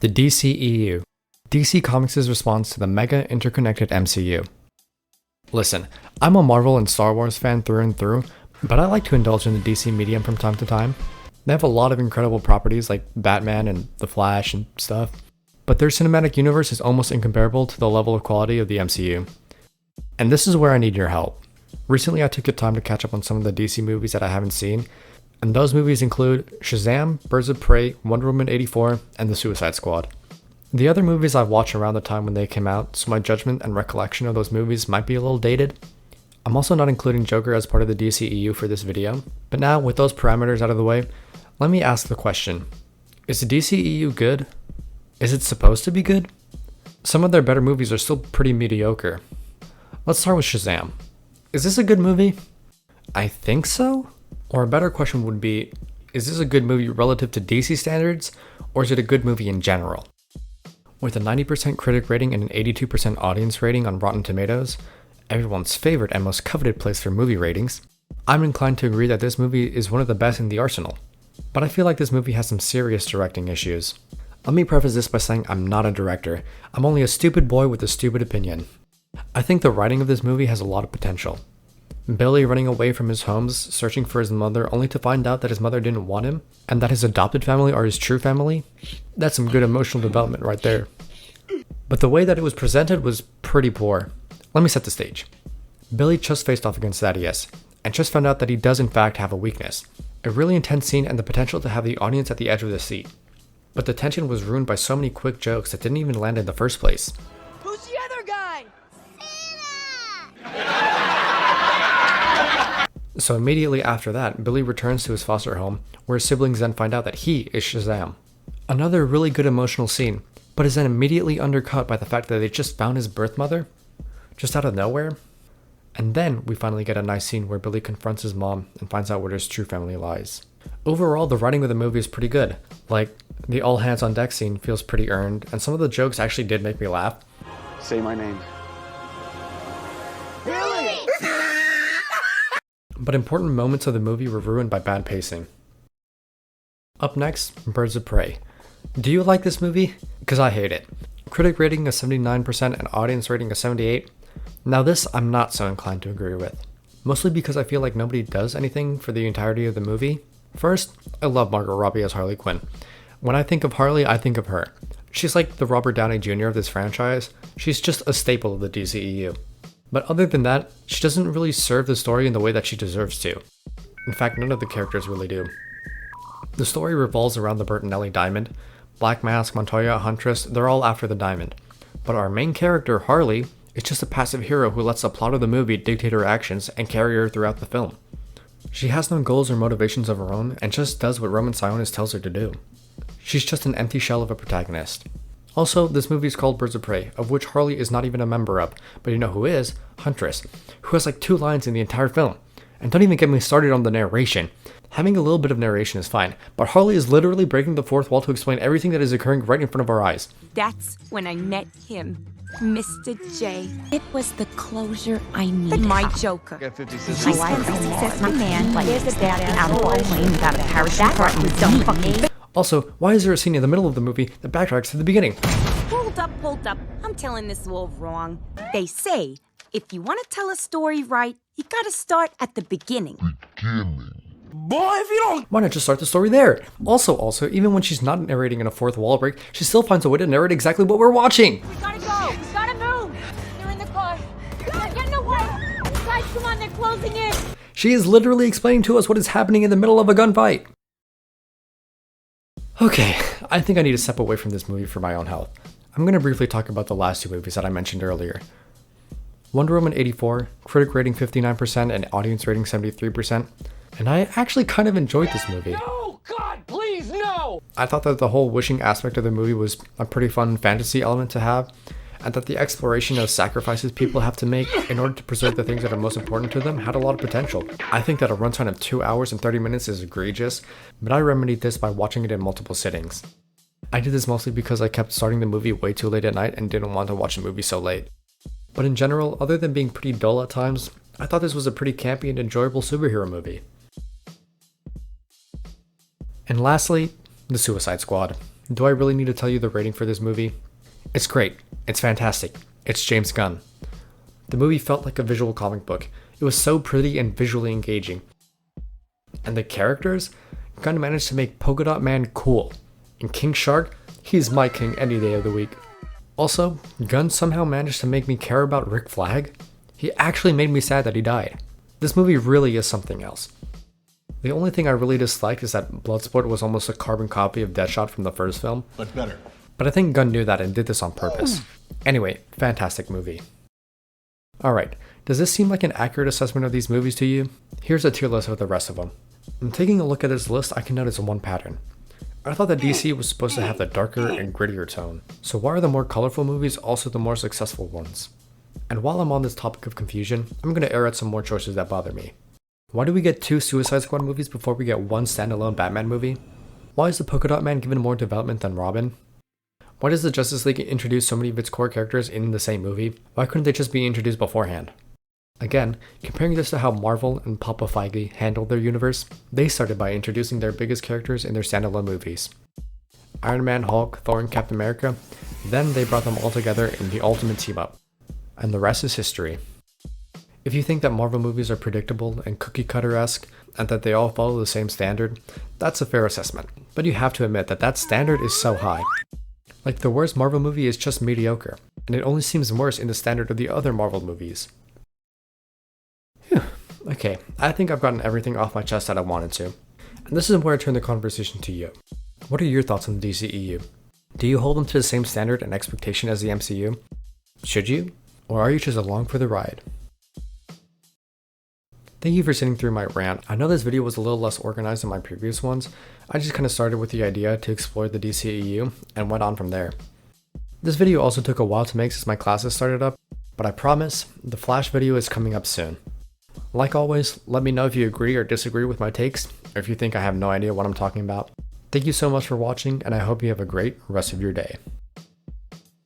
The DCEU. DC Comics' response to the mega interconnected MCU. Listen, I'm a Marvel and Star Wars fan through and through, but I like to indulge in the DC medium from time to time. They have a lot of incredible properties like Batman and The Flash and stuff, but their cinematic universe is almost incomparable to the level of quality of the MCU. And this is where I need your help. Recently I took the time to catch up on some of the DC movies that I haven't seen, and those movies include Shazam, Birds of Prey, Wonder Woman 84, and The Suicide Squad. The other movies I've watched around the time when they came out, so my judgment and recollection of those movies might be a little dated. I'm also not including Joker as part of the DCEU for this video, but now with those parameters out of the way, let me ask the question. Is the DCEU good? Is it supposed to be good? Some of their better movies are still pretty mediocre. Let's start with Shazam. Is this a good movie? I think so? Or a better question would be, is this a good movie relative to DC standards, or is it a good movie in general? With a 90% critic rating and an 82% audience rating on Rotten Tomatoes, everyone's favorite and most coveted place for movie ratings, I'm inclined to agree that this movie is one of the best in the arsenal. But I feel like this movie has some serious directing issues. Let me preface this by saying I'm not a director. I'm only a stupid boy with a stupid opinion. I think the writing of this movie has a lot of potential. Billy running away from his homes, searching for his mother, only to find out that his mother didn't want him, and that his adopted family are his true family. That's some good emotional development right there. But the way that it was presented was pretty poor. Let me set the stage. Billy just faced off against Thaddeus, and just found out that he does in fact have a weakness. A really intense scene and the potential to have the audience at the edge of the seat. But the tension was ruined by so many quick jokes that didn't even land in the first place. Who's the other guy? So immediately after that, Billy returns to his foster home, where his siblings then find out that he is Shazam. Another really good emotional scene, but is then immediately undercut by the fact that they just found his birth mother, just out of nowhere. And then we finally get a nice scene where Billy confronts his mom and finds out where his true family lies. Overall, the writing of the movie is pretty good. Like, the all hands on deck scene feels pretty earned, and some of the jokes actually did make me laugh. Say my name. Billy! But important moments of the movie were ruined by bad pacing. Up next, Birds of Prey. Do you like this movie? Because I hate it. Critic rating of 79% and audience rating of 78. Now this I'm not so inclined to agree with. Mostly because I feel like nobody does anything for the entirety of the movie. First, I love Margot Robbie as Harley Quinn. When I think of Harley, I think of her. She's like the Robert Downey Jr. of this franchise. She's just a staple of the DCEU. But other than that, she doesn't really serve the story in the way that she deserves to. In fact, none of the characters really do. The story revolves around the Bertinelli diamond. Black Mask, Montoya, Huntress, they're all after the diamond. But our main character, Harley, is just a passive hero who lets the plot of the movie dictate her actions and carry her throughout the film. She has no goals or motivations of her own and just does what Roman Sionis tells her to do. She's just an empty shell of a protagonist. Also, this movie is called Birds of Prey, of which Harley is not even a member of, but you know who is? Huntress, who has like 2 lines in the entire film. And don't even get me started on the narration. Having a little bit of narration is fine, but Harley is literally breaking the fourth wall to explain everything that is occurring right in front of our eyes. That's when I met him, Mr. J. It was the closure I needed. My Joker. Got 50 She cents. says my man, like, there's a dad out of a plane without a parachute part and don't fucking. Also, why is there a scene in the middle of the movie that backtracks to the beginning? Hold up. I'm telling this all wrong. They say, if you want to tell a story right, you gotta start at the beginning. Boy, if you don't... Why not just start the story there? Also, even when she's not narrating in a fourth wall break, she still finds a way to narrate exactly what we're watching. We gotta go. We gotta move. They're in the car. Get in the way. Guys, come on, they're closing in. She is literally explaining to us what is happening in the middle of a gunfight. Okay, I think I need to step away from this movie for my own health. I'm going to briefly talk about the last 2 movies that I mentioned earlier. Wonder Woman 84, critic rating 59% and audience rating 73%. And I actually kind of enjoyed this movie. No! God, please, no! I thought that the whole wishing aspect of the movie was a pretty fun fantasy element to have, and that the exploration of sacrifices people have to make in order to preserve the things that are most important to them had a lot of potential. I think that a runtime of 2 hours and 30 minutes is egregious, but I remedied this by watching it in multiple sittings. I did this mostly because I kept starting the movie way too late at night and didn't want to watch the movie so late. But in general, other than being pretty dull at times, I thought this was a pretty campy and enjoyable superhero movie. And lastly, The Suicide Squad. Do I really need to tell you the rating for this movie? It's great. It's fantastic. It's James Gunn. The movie felt like a visual comic book. It was so pretty and visually engaging. And the characters? Gunn managed to make Polka Dot Man cool. And King Shark? He's my king any day of the week. Also, Gunn somehow managed to make me care about Rick Flag. He actually made me sad that he died. This movie really is something else. The only thing I really disliked is that Bloodsport was almost a carbon copy of Deadshot from the first film. But better. But I think Gunn knew that and did this on purpose. Anyway, fantastic movie. Alright, does this seem like an accurate assessment of these movies to you? Here's a tier list of the rest of them. And taking a look at this list, I can notice one pattern. I thought that DC was supposed to have the darker and grittier tone, so why are the more colorful movies also the more successful ones? And while I'm on this topic of confusion, I'm going to air out some more choices that bother me. Why do we get 2 Suicide Squad movies before we get 1 standalone Batman movie? Why is the Polka Dot Man given more development than Robin? Why does the Justice League introduce so many of its core characters in the same movie? Why couldn't they just be introduced beforehand? Again, comparing this to how Marvel and Papa Feige handled their universe, they started by introducing their biggest characters in their standalone movies. Iron Man, Hulk, Thor, and Captain America, then they brought them all together in the ultimate team-up. And the rest is history. If you think that Marvel movies are predictable and cookie-cutter-esque, and that they all follow the same standard, that's a fair assessment. But you have to admit that that standard is so high. Like, the worst Marvel movie is just mediocre, and it only seems worse in the standard of the other Marvel movies. Phew. Okay, I think I've gotten everything off my chest that I wanted to. And this is where I turn the conversation to you. What are your thoughts on the DCEU? Do you hold them to the same standard and expectation as the MCU? Should you? Or are you just along for the ride? Thank you for sitting through my rant. I know this video was a little less organized than my previous ones. I just kind of started with the idea to explore the DCEU and went on from there. This video also took a while to make since my classes started up, but I promise, the Flash video is coming up soon. Like always, let me know if you agree or disagree with my takes, or if you think I have no idea what I'm talking about. Thank you so much for watching, and I hope you have a great rest of your day.